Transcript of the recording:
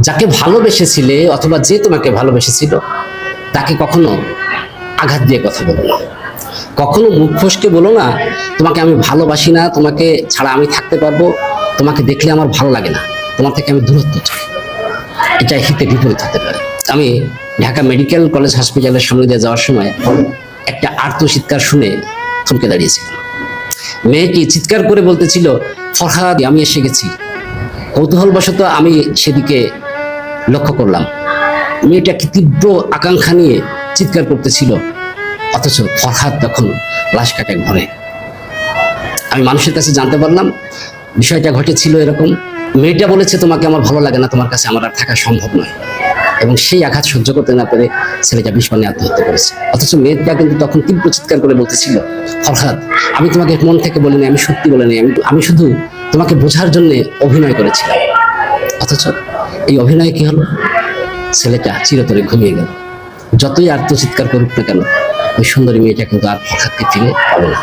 যাকে ভালোবেসেছিলে অথবা যে তোমাকে ভালোবেসেছিল তাকে কখনো আঘাত দিয়ে কথা বলো না, কখনো মুখ ফসকে বলো না তোমাকে আমি ভালোবাসি না, তোমাকে ছাড়া আমি থাকতে পারবো, তোমাকে দেখলে আমার ভালো লাগে না, তোমার থেকে আমি দূরত্ব চাই। এটা হিতে বিপরীত হতে পারে। আমি ঢাকা মেডিকেল কলেজ হসপিটালের সামনে দিয়ে যাওয়ার সময় একটা আর্তচিৎকার শুনে থমকে দাঁড়িয়েছিলাম। মেয়েটি চিৎকার করে বলতেছিল, ফরহাদ আমি এসে গেছি। কৌতূহলবশত আমি সেদিকে লক্ষ্য করলাম। মেয়েটা কি তীব্র আকাঙ্ক্ষা নিয়ে চিৎকার করতেছিল, অথচ ফরহাদ তখন লাশ কাটা ঘরে। আমি মানুষের কাছে জানতে পারলাম বিষয়টা ঘটেছিল এরকম। মেয়েটা বলেছে তোমাকে আমার ভালো লাগে না, তোমার কাছে আমার আর থাকা সম্ভব নয়, এবং সেই আঘাত সহ্য করতে না পেরে ছেলেটা বিষ পানে আত্মহত্যা করেছে। অথচ মেয়েটা কিন্তু তখন তীব্র চিৎকার করে বলতেছিল, ফরহাদ আমি তোমাকে মন থেকে বলিনি, আমি সত্যি বলিনি, আমি শুধু তোমাকে বোঝার জন্য অভিনয় করেছিলাম। অথচ এই অভিনয় কি হলো, ছেলেটা চিরতরে ঘুমিয়ে গেল। যতই আর্তচিৎকার করুক না কেন ওই সুন্দরী মেয়েটা কিন্তু আর ফরহাদকে ফিরে পাবে না।